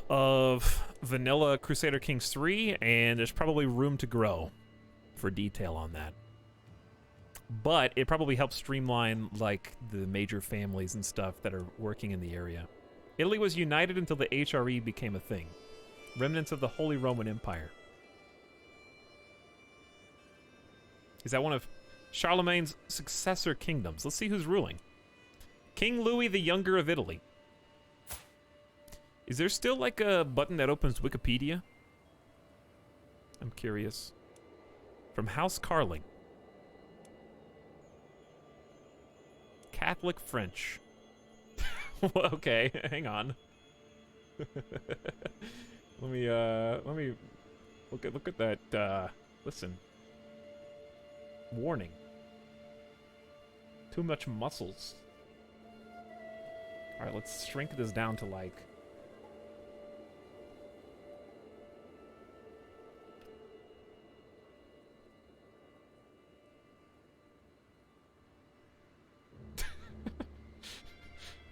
of vanilla Crusader Kings 3, and there's probably room to grow for detail on that. But it probably helps streamline, like, the major families and stuff that are working in the area. Italy was united until the HRE became a thing. Remnants of the Holy Roman Empire. Is that one of Charlemagne's successor kingdoms? Let's see who's ruling. King Louis the Younger of Italy. Is there still, like, a button that opens Wikipedia? I'm curious. From House Carling. Catholic French. Okay, hang on. let me look at that. Listen. Warning. Too much muscles. All right, let's shrink this down to like.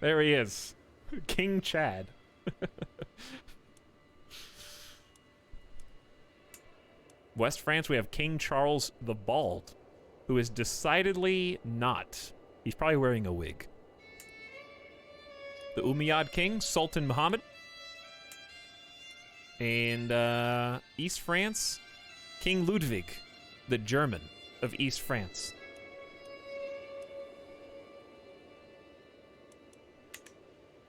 There he is. King Chad. West France, we have King Charles the Bald, who is decidedly not. He's probably wearing a wig. The Umayyad King, Sultan Muhammad. And East France, King Ludwig, the German of East France.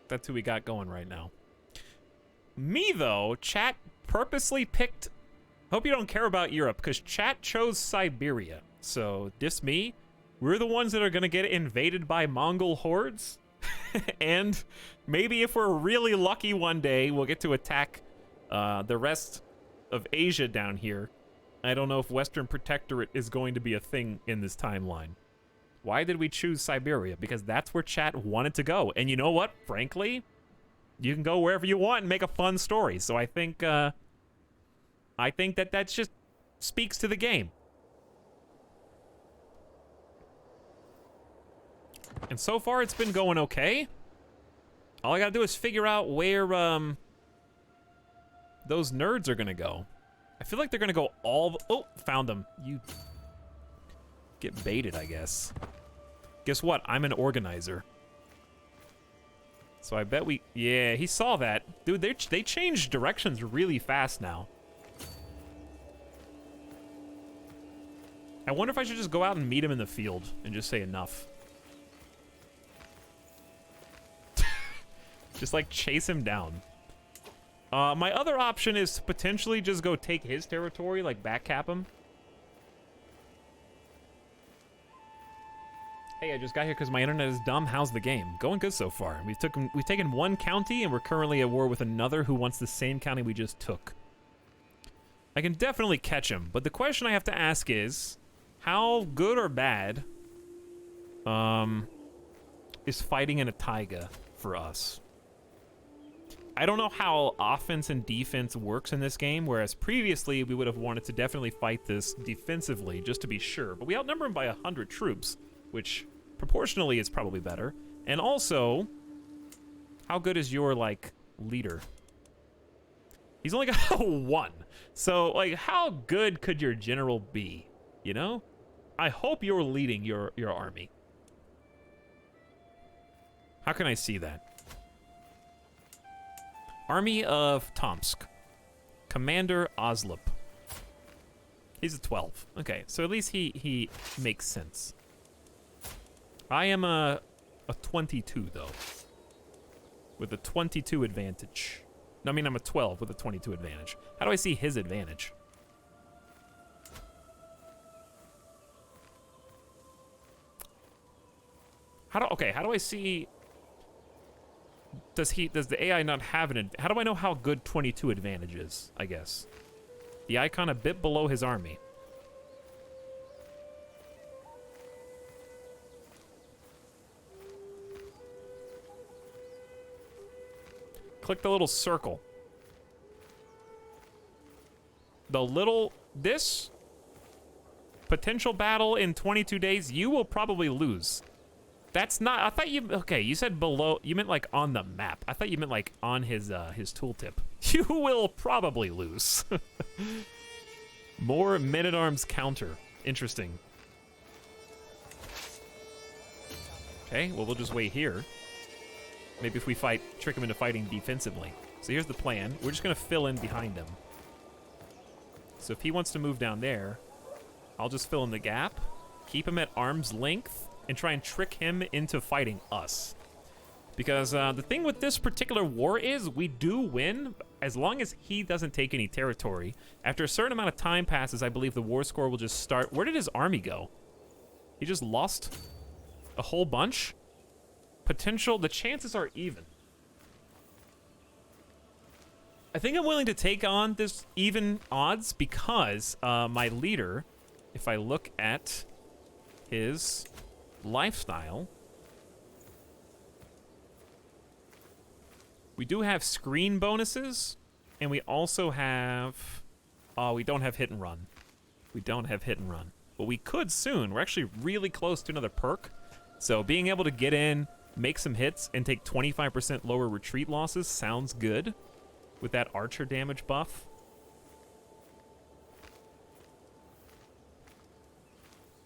That's who we got going right now. Me, though, chat purposely picked... Hope you don't care about Europe, because chat chose Siberia. So, this me, we're the ones that are going to get invaded by Mongol hordes. And maybe if we're really lucky one day, we'll get to attack the rest of Asia down here. I don't know if Western Protectorate is going to be a thing in this timeline. Why did we choose Siberia? Because that's where chat wanted to go. And you know what? Frankly, you can go wherever you want and make a fun story. So I think that just speaks to the game. And so far, it's been going okay. All I gotta do is figure out where those nerds are gonna go. I feel like they're gonna go all... Oh, found them. You get baited, I guess. Guess what? I'm an organizer. So I bet we... Yeah, he saw that. Dude, they changed directions really fast now. I wonder if I should just go out and meet him in the field and just say enough. Just, like, chase him down. My other option is to potentially just go take his territory, like, backcap him. Hey, I just got here because my internet is dumb. How's the game? Going good so far. We've taken one county, and we're currently at war with another who wants the same county we just took. I can definitely catch him, but the question I have to ask is, how good or bad is fighting in a taiga for us? I don't know how offense and defense works in this game, whereas previously we would have wanted to definitely fight this defensively, just to be sure. But we outnumber him by 100 troops, which proportionally is probably better. And also, how good is your, like, leader? He's only got 1. So, like, how good could your general be? You know? I hope you're leading your army. How can I see that? Army of Tomsk. Commander Oslop. He's a 12. Okay, so at least he makes sense. I am a 22, though. With a 22 advantage. No, I mean, I'm a 12 with a 22 advantage. How do I see his advantage? How do I see... Does the AI not have an... How do I know how good 22 advantage is, I guess? The icon a bit below his army. Click the little circle. This potential battle in 22 days, you will probably lose. That's not, I thought you, okay, you said below, you meant like on the map. I thought you meant like on his tooltip. You will probably lose. More men-at-arms counter. Interesting. Okay, well, we'll just wait here. Maybe if we trick him into fighting defensively. So here's the plan. We're just gonna fill in behind him. So if he wants to move down there, I'll just fill in the gap, keep him at arm's length, and try and trick him into fighting us. Because the thing with this particular war is we do win as long as he doesn't take any territory. After a certain amount of time passes, I believe the war score will just start. Where did his army go? He just lost a whole bunch? Potential, the chances are even. I think I'm willing to take on this even odds because my leader, if I look at his lifestyle, we do have screen bonuses, and we also have, we don't have hit and run. We don't have hit and run, but we could soon. We're actually really close to another perk, so being able to get in, make some hits, and take 25% lower retreat losses sounds good with that archer damage buff.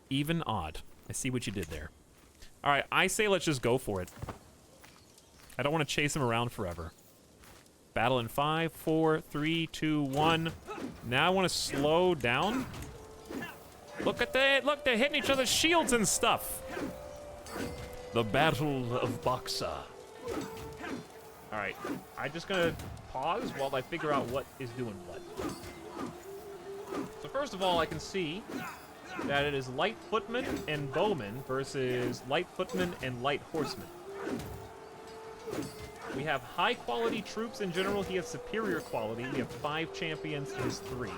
Even odd. I see what you did there. All right, I say let's just go for it. I don't want to chase him around forever. Battle in 5, 4, 3, 2, 1. Now I want to slow down. Look at that. Look, they're hitting each other's shields and stuff. The Battle of Boxa. All right, I'm just going to pause while I figure out what is doing what. So first of all, I can see that it is light footmen and bowmen versus light footmen and light horsemen. We have high quality troops in general. He has superior quality. We have 5 champions, he's 3.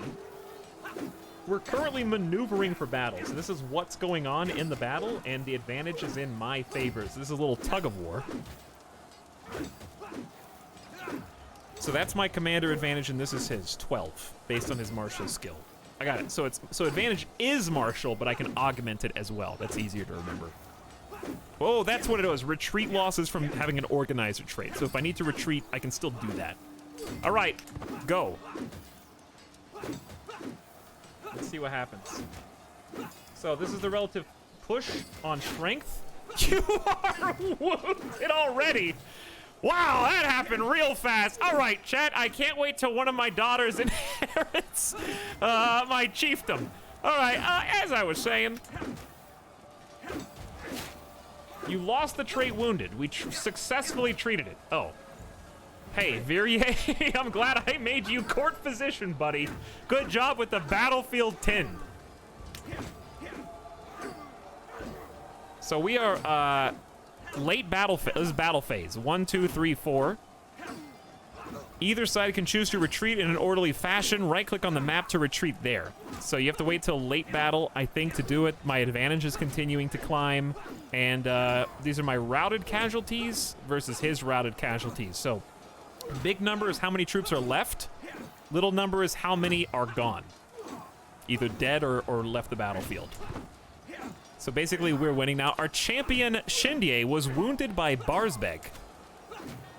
We're currently maneuvering for battle, so this is what's going on in the battle, and the advantage is in my favor. So this is a little tug of war. So that's my commander advantage, and this is his 12, based on his martial skill. I got it. So advantage is martial, but I can augment it as well. That's easier to remember. Oh, that's what it was. Retreat losses from having an organizer trait. So if I need to retreat, I can still do that. All right, go. Let's see what happens. So this is the relative push on strength. You are wounded already. Wow, that happened real fast. All right, chat, I can't wait till one of my daughters inherits my chiefdom. All right, as I was saying, you lost the trait wounded. We successfully treated it. Oh. Hey, Virye, I'm glad I made you court physician, buddy. Good job with the battlefield 10. So we are, late battle phase. This is battle phase. 1, 2, 3, 4. Either side can choose to retreat in an orderly fashion. Right-click on the map to retreat there. So you have to wait till late battle, I think, to do it. My advantage is continuing to climb. And these are my routed casualties versus his routed casualties. So big number is how many troops are left. Little number is how many are gone. Either dead or left the battlefield. So basically, we're winning now. Our champion, Shindye, was wounded by Barsbeg.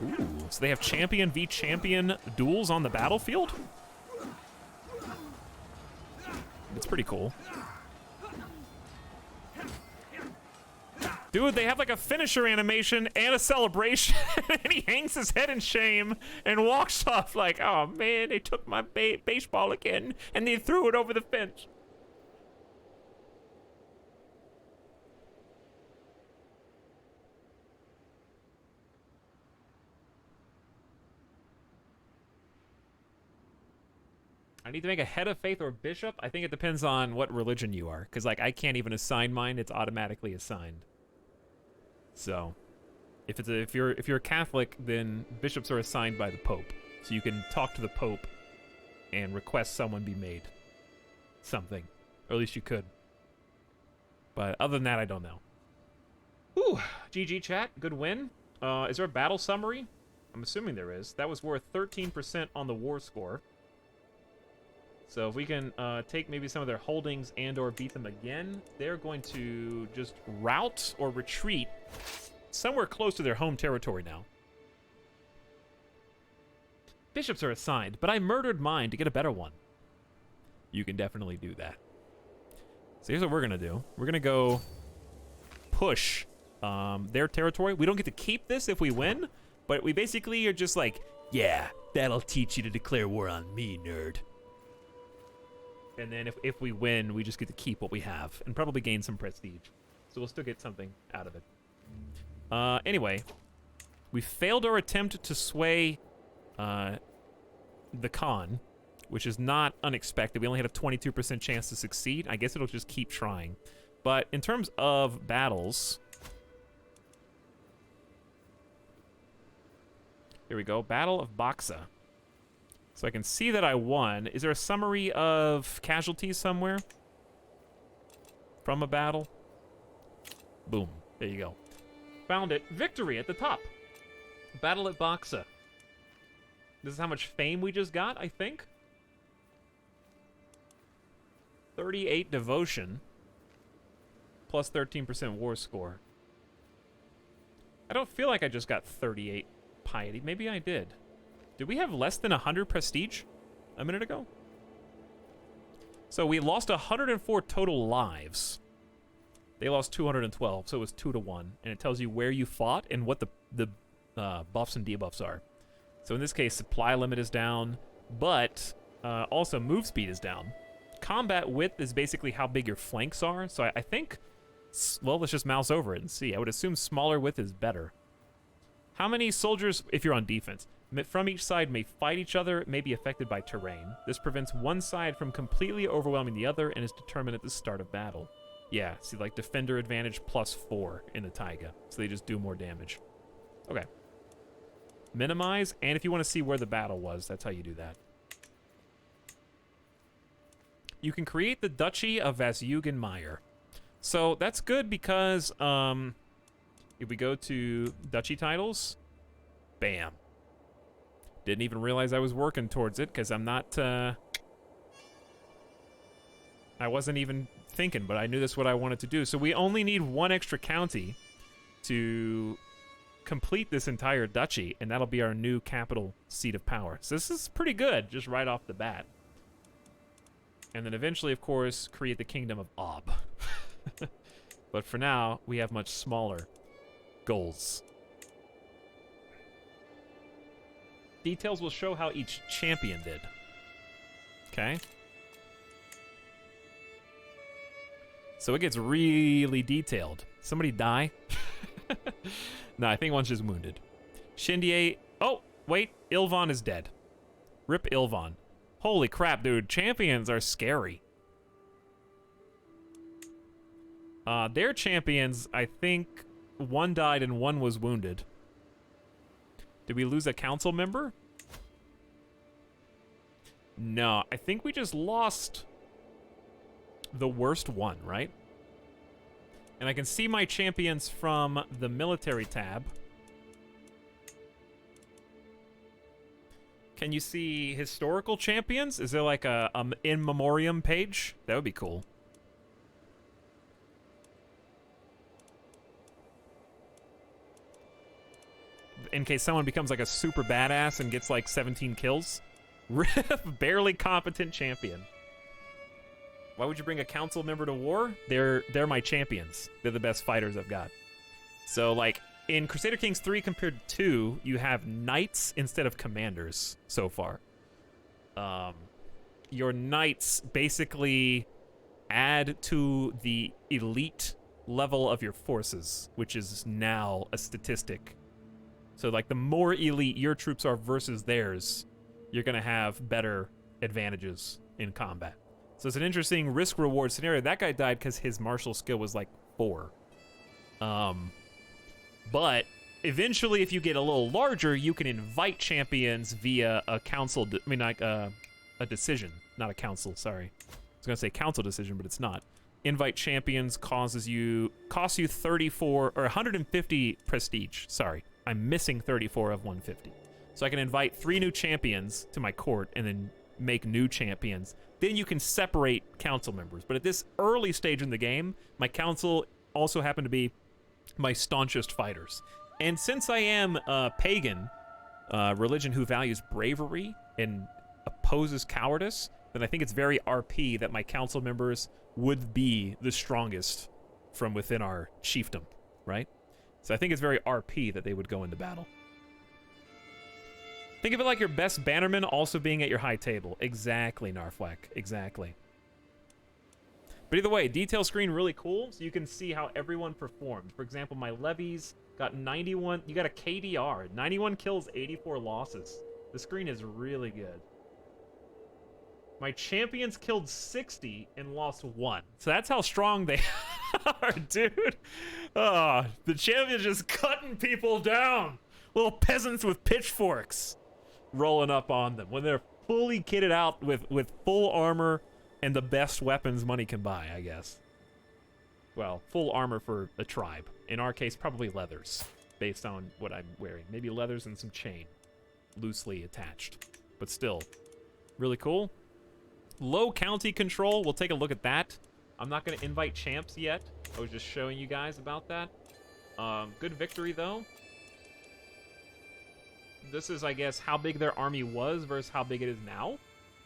Ooh, so they have champion v champion duels on the battlefield? It's pretty cool. Dude, they have like a finisher animation and a celebration, and he hangs his head in shame and walks off like, oh man, they took my baseball again, and they threw it over the fence. I need to make a head of faith or bishop. I think it depends on what religion you are, because like I can't even assign mine; it's automatically assigned. So, if you're a Catholic, then bishops are assigned by the Pope. So you can talk to the Pope and request someone be made something, or at least you could. But other than that, I don't know. Whew. GG chat, good win. Is there a battle summary? I'm assuming there is. That was worth 13% on the war score. So if we can take maybe some of their holdings and or beat them again, they're going to just rout or retreat somewhere close to their home territory now. Bishops are assigned, but I murdered mine to get a better one. You can definitely do that. So here's what we're going to do. We're going to go push their territory. We don't get to keep this if we win, but we basically are just like, yeah, that'll teach you to declare war on me, nerd. And then if we win, we just get to keep what we have and probably gain some prestige. So we'll still get something out of it. Anyway, we failed our attempt to sway the Khan, which is not unexpected. We only had a 22% chance to succeed. I guess it'll just keep trying. But in terms of battles, here we go. Battle of Boxa. So I can see that I won. Is there a summary of casualties somewhere from a battle? Boom. There you go. Found it. Victory at the top. Battle at Boxa. This is how much fame we just got, I think. 38 devotion. Plus 13% war score. I don't feel like I just got 38 piety. Maybe I did. Did we have less than 100 prestige a minute ago? So we lost 104 total lives. They lost 212, so it was 2-1. And it tells you where you fought and what the buffs and debuffs are. So in this case, supply limit is down, but also move speed is down. Combat width is basically how big your flanks are. So I think, well, let's just mouse over it and see. I would assume smaller width is better. How many soldiers, if you're on defense, from each side may fight each other, may be affected by terrain. This prevents one side from completely overwhelming the other and is determined at the start of battle. Yeah, see, like defender advantage +4 in the taiga, so they just do more damage. Okay. Minimize, and if you want to see where the battle was, that's how you do that. You can create the Duchy of Vasjugenmeyer. So that's good because if we go to Duchy titles, bam. Didn't even realize I was working towards it because I'm not, I wasn't even thinking, but I knew that's what I wanted to do. So we only need one extra county to complete this entire duchy, and that'll be our new capital seat of power. So this is pretty good, just right off the bat. And then eventually, of course, create the kingdom of Ob. But for now, we have much smaller goals. Details will show how each champion did. Okay. So it gets really detailed. Somebody die? No, I think one's just wounded. Shindier. Oh, wait. Ilvan is dead. Rip Ilvan. Holy crap, dude. Champions are scary. Their champions, I think one died and one was wounded. Did we lose a council member? No, I think we just lost the worst one, right? And I can see my champions from the military tab. Can you see historical champions? Is there like a in memoriam page? That would be cool. In case someone becomes like a super badass and gets like 17 kills. Barely competent champion. Why would you bring a council member to war? They're my champions. They're the best fighters I've got. So like in Crusader Kings 3 compared to 2, you have knights instead of commanders so far. Your knights basically add to the elite level of your forces, which is now a statistic. So like the more elite your troops are versus theirs, you're going to have better advantages in combat. So it's an interesting risk-reward scenario. That guy died because his martial skill was like 4. But eventually, if you get a little larger, you can invite champions via a council. A decision, not a council. Sorry, I was gonna say council decision, but it's not. Invite champions costs you 34 or 150 prestige. Sorry, I'm missing 34 of 150. So I can invite 3 new champions to my court and then make new champions then you can separate council members. But at this early stage in the game, my council also happen to be my staunchest fighters. And since I am a pagan religion who values bravery and opposes cowardice, then I think it's very RP that my council members would be the strongest from within our chiefdom, right? So I think it's very RP that they would go into battle. Think of it like your best bannerman also being at your high table. Exactly, Narfwak. Exactly. But either way, detail screen really cool, so you can see how everyone performed. For example, my levies got 91. You got a KDR. 91 kills, 84 losses. The screen is really good. My champions killed 60 and lost 1. So that's how strong they are, dude. Oh, the champions just cutting people down. Little peasants with pitchforks rolling up on them when they're fully kitted out with full armor and the best weapons money can buy, I guess. Well, full armor for a tribe. In our case, probably leathers, based on what I'm wearing. Maybe leathers and some chain, loosely attached. But still, really cool. Low county control, we'll take a look at that. I'm not going to invite champs yet. I was just showing you guys about that. Good victory, though. This is, I guess, how big their army was versus how big it is now.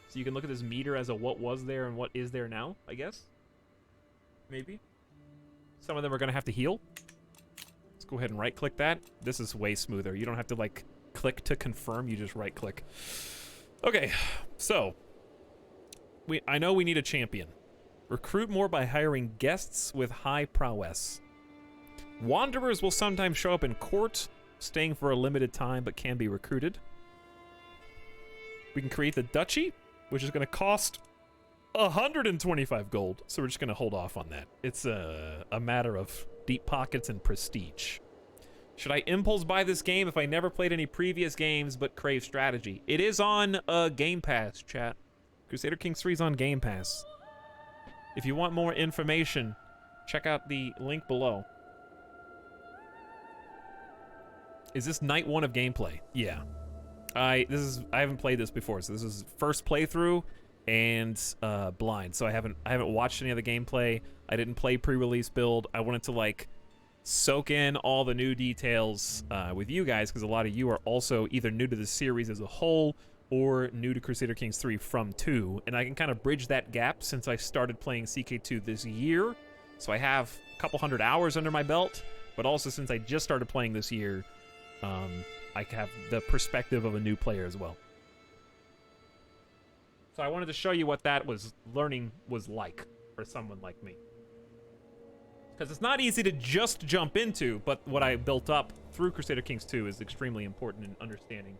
So you can look at this meter as a what was there and what is there now, I guess. Maybe. Some of them are going to have to heal. Let's go ahead and right-click that. This is way smoother. You don't have to, like, click to confirm. You just right-click. Okay, so I know we need a champion. Recruit more by hiring guests with high prowess. Wanderers will sometimes show up in court, staying for a limited time, but can be recruited. We can create the duchy, which is going to cost 125 gold, so we're just going to hold off on that. It's a matter of deep pockets and prestige. Should I impulse buy this game if I never played any previous games but crave strategy? It is on Game Pass, chat. Crusader Kings 3 is on Game Pass. If you want more information, check out the link below. Is this night 1 of gameplay? Yeah. I haven't played this before, so this is first playthrough and blind. So I haven't watched any of the gameplay. I didn't play pre-release build. I wanted to like soak in all the new details with you guys because a lot of you are also either new to the series as a whole or new to Crusader Kings 3 from 2, and I can kind of bridge that gap since I started playing CK2 this year. So I have a couple hundred hours under my belt, but also since I just started playing this year, I have the perspective of a new player as well. So I wanted to show you what that learning was like for someone like me. Because it's not easy to just jump into, but what I built up through Crusader Kings 2 is extremely important in understanding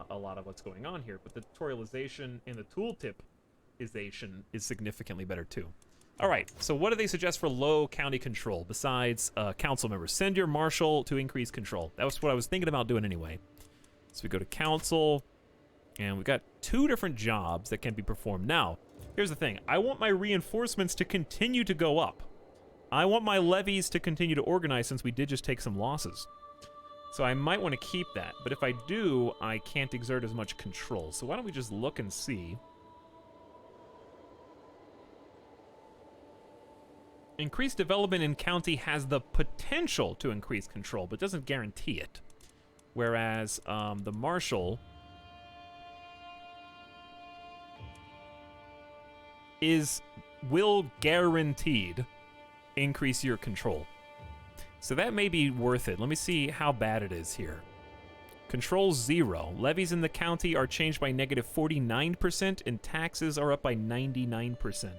a lot of what's going on here. But the tutorialization and the tooltipization is significantly better too. All right, so what do they suggest for low county control besides council members? Send your marshal to increase control. That was what I was thinking about doing anyway. So we go to council, and we've got 2 different jobs that can be performed. Now, here's the thing. I want my reinforcements to continue to go up. I want my levies to continue to organize since we did just take some losses. So I might want to keep that, but if I do, I can't exert as much control. So why don't we just look and see. Increased development in county has the potential to increase control, but doesn't guarantee it. Whereas the marshal will guaranteed increase your control. So that may be worth it. Let me see how bad it is here. Control 0. Levies in the county are changed by negative 49%, and taxes are up by 99%.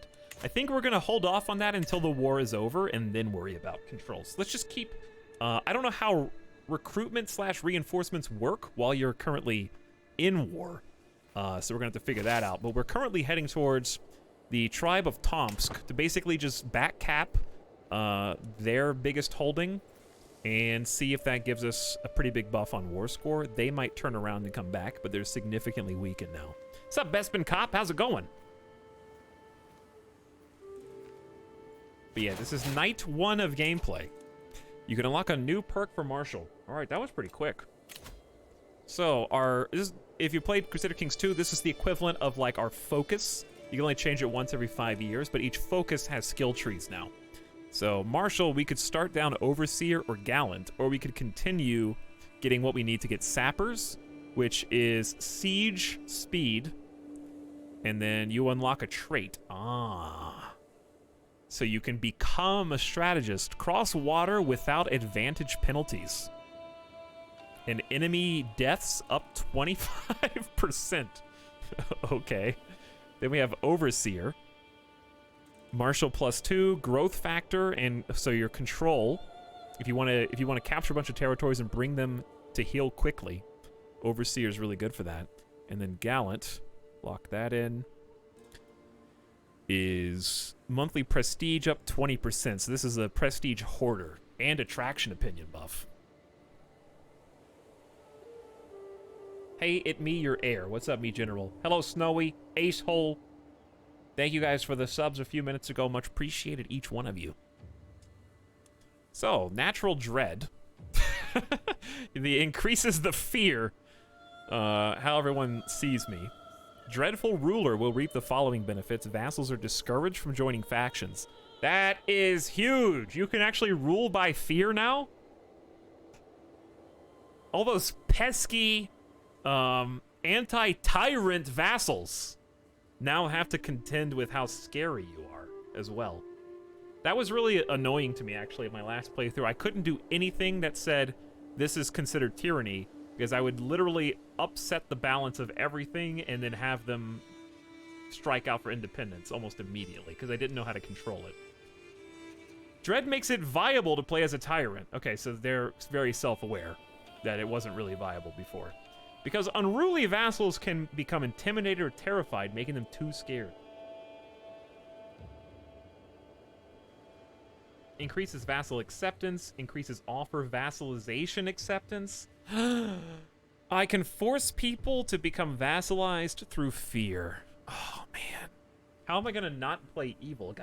I think we're going to hold off on that until the war is over and then worry about controls. Let's just keep... I don't know how recruitment/reinforcements work while you're currently in war. So we're going to have to figure that out. But we're currently heading towards the tribe of Tomsk to basically just back cap their biggest holding and see if that gives us a pretty big buff on war score. They might turn around and come back, but they're significantly weakened now. What's up, Bespin Cop? How's it going? But yeah, this is night 1 of gameplay. You can unlock a new perk for Marshal. All right, that was pretty quick. So if you played Crusader Kings 2, this is the equivalent of like our focus You can only change it once every 5 years, but each focus has skill trees now. So Marshal, we could start down Overseer or Gallant, or we could continue getting what we need to get Sappers, which is Siege Speed, and then you unlock a trait. So you can become a strategist. Cross water without advantage penalties. And enemy deaths up 25%. Okay. Then we have Overseer. Marshal +2, growth factor, and so your control. If you want to capture a bunch of territories and bring them to heal quickly, Overseer is really good for that. And then Gallant, lock that in, is monthly prestige up 20%. So this is a prestige hoarder and attraction opinion buff. Hey, it me, your heir. What's up, me general? Hello, Snowy, Ace Hole. Thank you guys for the subs a few minutes ago. Much appreciated, each one of you. So, natural dread. It increases the fear how everyone sees me. Dreadful ruler will reap the following benefits. Vassals are discouraged from joining factions. That is huge. You can actually rule by fear now. All those pesky anti-tyrant vassals now have to contend with how scary you are as well. That was really annoying to me, actually, in my last playthrough. I couldn't do anything that said this is considered tyranny, because I would literally upset the balance of everything and then have them strike out for independence almost immediately, because I didn't know how to control it. Dread makes it viable to play as a tyrant. Okay, so they're very self-aware that it wasn't really viable before. Because unruly vassals can become intimidated or terrified, making them too scared. Increases vassal acceptance, increases offer vassalization acceptance. I can force people to become vassalized through fear. Oh, man. How am I going to not play evil, guys?